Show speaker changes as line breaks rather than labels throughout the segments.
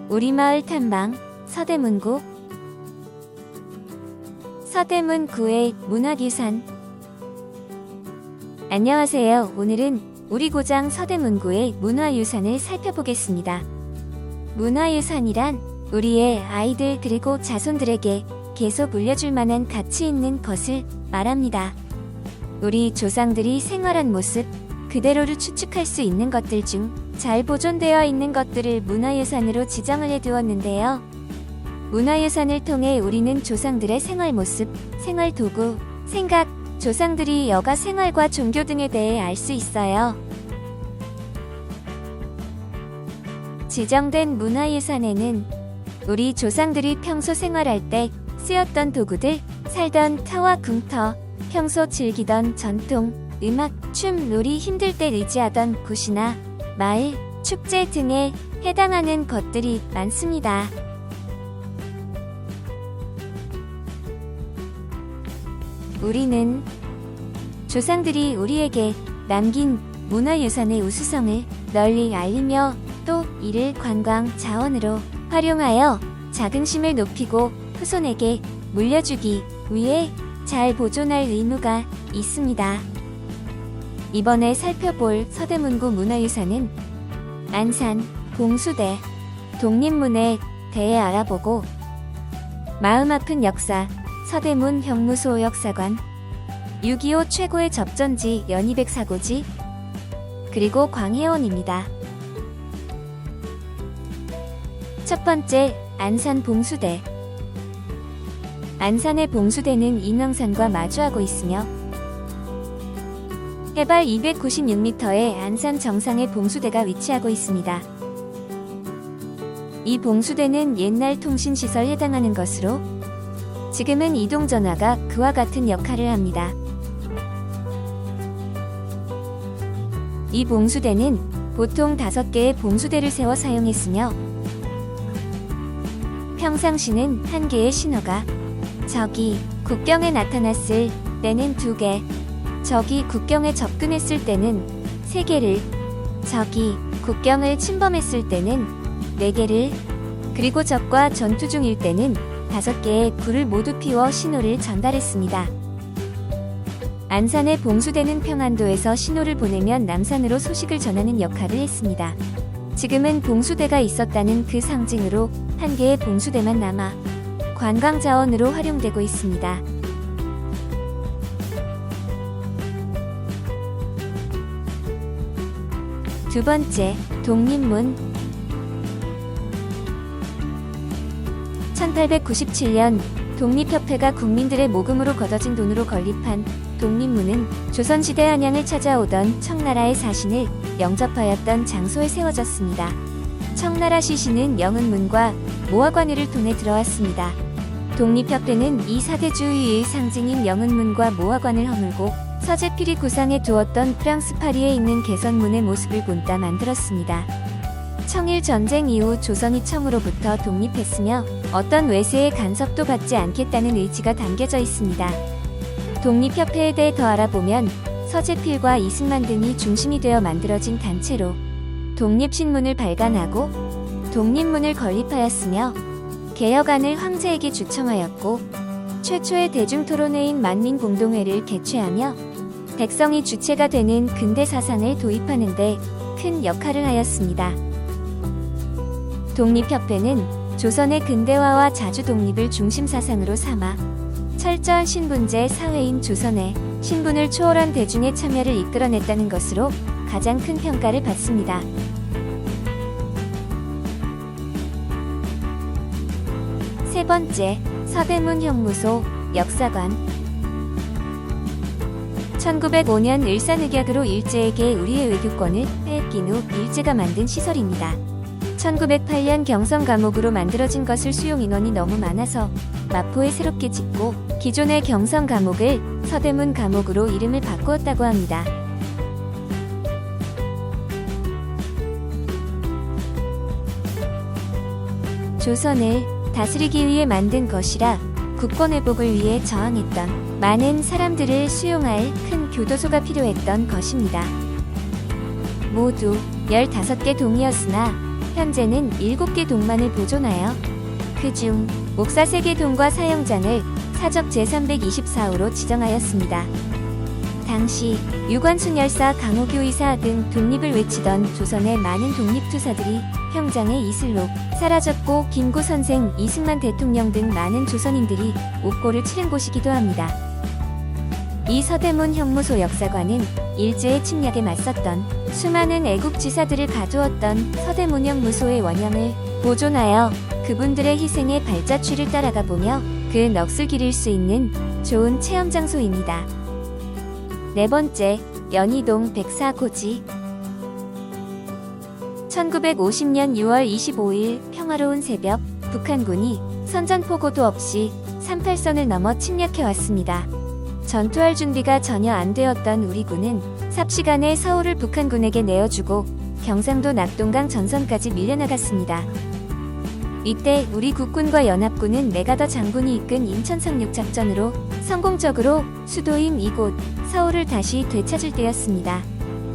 우리마을 탐방 서대문구. 서대문구의 문화유산. 안녕하세요. 오늘은 우리 고장 서대문구의 문화유산을 살펴보겠습니다. 문화유산이란 우리의 아이들 그리고 자손들에게 계속 물려줄 만한 가치 있는 것을 말합니다. 우리 조상들이 생활한 모습 그대로를 추측할 수 있는 것들 중 잘 보존되어 있는 것들을 문화유산으로 지정을 해두었는데요. 문화유산을 통해 우리는 조상들의 생활 모습, 생활 도구, 생각, 조상들이 여가 생활과 종교 등에 대해 알 수 있어요. 지정된 문화유산에는 우리 조상들이 평소 생활할 때 쓰였던 도구들, 살던 터와 궁터, 평소 즐기던 전통, 음악, 춤, 놀이, 힘들 때 의지하던 굿이나 마을, 축제 등에 해당하는 것들이 많습니다. 우리는 조상들이 우리에게 남긴 문화유산의 우수성을 널리 알리며 또 이를 관광 자원으로 활용하여 자긍심을 높이고 후손에게 물려주기 위해 잘 보존할 의무가 있습니다. 이번에 살펴볼 서대문구 문화유산은 안산, 봉수대, 독립문에 대해 알아보고 마음 아픈 역사, 서대문 형무소 역사관, 6.25 최고의 접전지 연희백 사고지, 그리고 광해원입니다. 첫 번째, 안산 봉수대. 안산의 봉수대는 인왕산과 마주하고 있으며 해발 296m의 안산 정상에 봉수대가 위치하고 있습니다. 이 봉수대는 옛날 통신시설에 해당하는 것으로 지금은 이동전화가 그와 같은 역할을 합니다. 이 봉수대는 보통 5개의 봉수대를 세워 사용했으며 평상시는 1개의 신호가 적이 국경에 나타났을 때는 2개, 적이 국경에 접근했을 때는 3개를, 적이 국경을 침범했을 때는 4개를, 그리고 적과 전투 중일 때는 5개의 불을 모두 피워 신호를 전달했습니다. 안산의 봉수대는 평안도에서 신호를 보내면 남산으로 소식을 전하는 역할을 했습니다. 지금은 봉수대가 있었다는 그 상징으로 1개의 봉수대만 남아 관광자원으로 활용되고 있습니다. 두 번째, 독립문. 1897년 독립협회가 국민들의 모금으로 걷어진 돈으로 건립한 독립문은 조선시대 한양을 찾아오던 청나라의 사신을 영접하였던 장소에 세워졌습니다. 청나라 시신은 영은문과 모화관을을 통해 들어왔습니다. 독립협회는 이 사대주의의 상징인 영은문과 모화관을 허물고 서재필이 구상해 두었던 프랑스 파리에 있는 개선문의 모습을 본따 만들었습니다. 청일전쟁 이후 조선이 청으로부터 독립했으며 어떤 외세의 간섭도 받지 않겠다는 의지가 담겨져 있습니다. 독립협회에 대해 더 알아보면 서재필과 이승만 등이 중심이 되어 만들어진 단체로 독립신문을 발간하고 독립문을 건립하였으며 개혁안을 황제에게 주청하였고 최초의 대중토론회인 만민공동회를 개최하며 백성이 주체가 되는 근대 사상을 도입하는 데 큰 역할을 하였습니다. 독립협회는 조선의 근대화와 자주독립을 중심 사상으로 삼아 철저한 신분제 사회인 조선의 신분을 초월한 대중의 참여를 이끌어냈다는 것으로 가장 큰 평가를 받습니다. 세 번째, 서대문 형무소 역사관. 1905년 을사늑약으로 일제에게 우리의 외교권을 빼앗긴 후 일제가 만든 시설입니다. 1908년 경성 감옥으로 만들어진 것을 수용 인원이 너무 많아서 마포에 새롭게 짓고 기존의 경성 감옥을 서대문 감옥으로 이름을 바꾸었다고 합니다. 조선을 다스리기 위해 만든 것이라 국권 회복을 위해 저항했던 많은 사람들을 수용할 큰 교도소가 필요했던 것입니다. 모두 15개 동이었으나 현재는 7개 동만을 보존하여 그중 목사 3개 동과 사형장을 사적 제324호로 지정하였습니다. 당시 유관순 열사, 강호교 이사 등 독립을 외치던 조선의 많은 독립투사들이 형장의 이슬로 사라졌고 김구 선생, 이승만 대통령 등 많은 조선인들이 옥고를 치른 곳이기도 합니다. 이 서대문 형무소 역사관은 일제의 침략에 맞섰던 수많은 애국지사들을 가두었던 서대문 형무소의 원형을 보존하여 그분들의 희생의 발자취를 따라가 보며 그 넋을 기릴 수 있는 좋은 체험 장소입니다. 네 번째, 연희동 백사고지. 1950년 6월 25일 평화로운 새벽, 북한군이 선전포고도 없이 38선을 넘어 침략해왔습니다. 전투할 준비가 전혀 안 되었던 우리 군은 삽시간에 서울을 북한군에게 내어주고 경상도 낙동강 전선까지 밀려나갔습니다. 이때 우리 국군과 연합군은 메가더 장군이 이끈 인천 상륙 작전으로 성공적으로 수도인 이곳 서울을 다시 되찾을 때였습니다.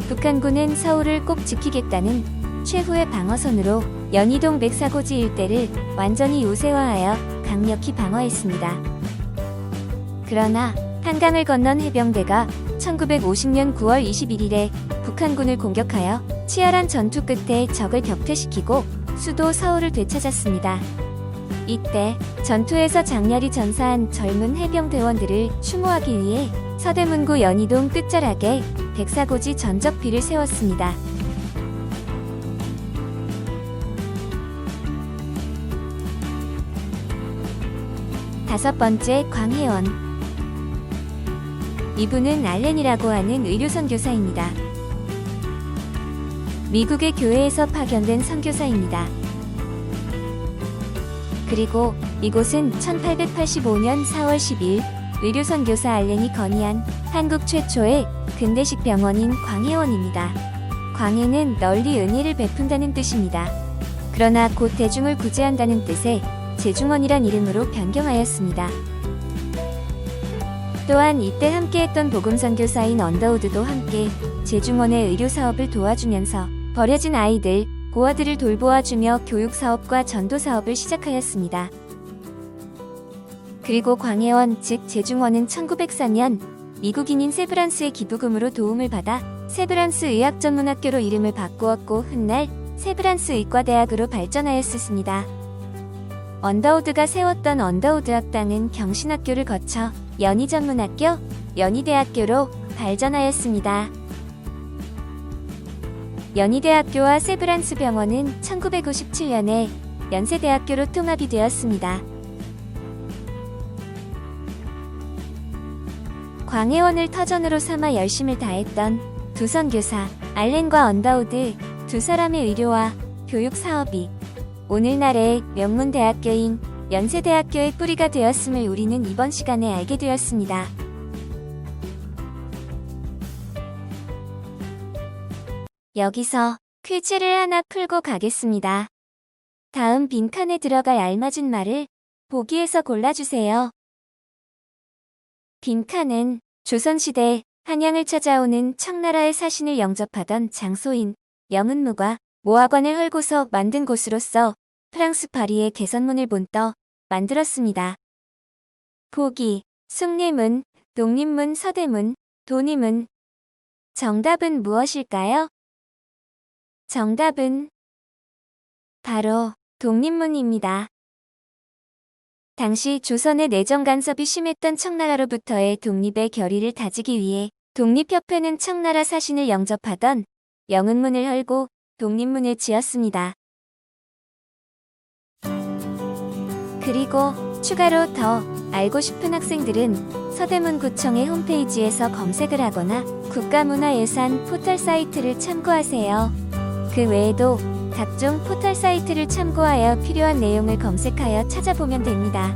북한군은 서울을 꼭 지키겠다는 최후의 방어선으로 연희동 백사고지 일대를 완전히 요새화하여 강력히 방어했습니다. 그러나 한강을 건넌 해병대가 1950년 9월 21일에 북한군을 공격하여 치열한 전투 끝에 적을 격퇴시키고 수도 서울을 되찾았습니다. 이때 전투에서 장렬히 전사한 젊은 해병대원들을 추모하기 위해 서대문구 연희동 끝자락에 백사고지 전적비를 세웠습니다. 다섯 번째, 광혜원. 이분은 알렌이라고 하는 의료 선교사입니다. 미국의 교회에서 파견된 선교사입니다. 그리고 이곳은 1885년 4월 10일 의료 선교사 알렌이 건의한 한국 최초의 근대식 병원인 광혜원입니다. 광해는 널리 은혜를 베푼다는 뜻입니다. 그러나 곧 대중을 구제한다는 뜻의 제중원이란 이름으로 변경하였습니다. 또한 이때 함께했던 복음선교사인 언더우드도 함께 제중원의 의료사업을 도와주면서 버려진 아이들, 고아들을 돌보아주며 교육사업과 전도사업을 시작하였습니다. 그리고 광혜원 즉 제중원은 1904년 미국인인 세브란스의 기부금으로 도움을 받아 세브란스 의학전문학교로 이름을 바꾸었고 훗날 세브란스 의과대학으로 발전하였습니다. 언더우드가 세웠던 언더우드 학당은 경신학교를 거쳐 연희전문학교, 연희대학교로 발전하였습니다. 연희대학교와 세브란스 병원은 1957년에 연세대학교로 통합이 되었습니다. 광혜원을 터전으로 삼아 열심을 다했던 두 선교사 알렌과 언더우드 두 사람의 의료와 교육 사업이 오늘날의 명문대학교인 연세대학교의 뿌리가 되었음을 우리는 이번 시간에 알게 되었습니다. 여기서 퀴즈를 하나 풀고 가겠습니다. 다음 빈칸에 들어갈 알맞은 말을 보기에서 골라주세요. 빈칸은 조선시대 한양을 찾아오는 청나라의 사신을 영접하던 장소인 영은무가 모화관을 헐고서 만든 곳으로서 프랑스 파리의 개선문을 본떠 만들었습니다. 보기, 숭례문, 독립문, 서대문, 도림문. 정답은 무엇일까요? 정답은 바로 독립문입니다. 당시 조선의 내정 간섭이 심했던 청나라로부터의 독립의 결의를 다지기 위해 독립협회는 청나라 사신을 영접하던 영은문을 헐고 독립문을 지었습니다. 그리고 추가로 더 알고 싶은 학생들은 서대문구청의 홈페이지에서 검색을 하거나 국가문화예산 포털 사이트를 참고하세요. 그 외에도 각종 포털 사이트를 참고하여 필요한 내용을 검색하여 찾아보면 됩니다.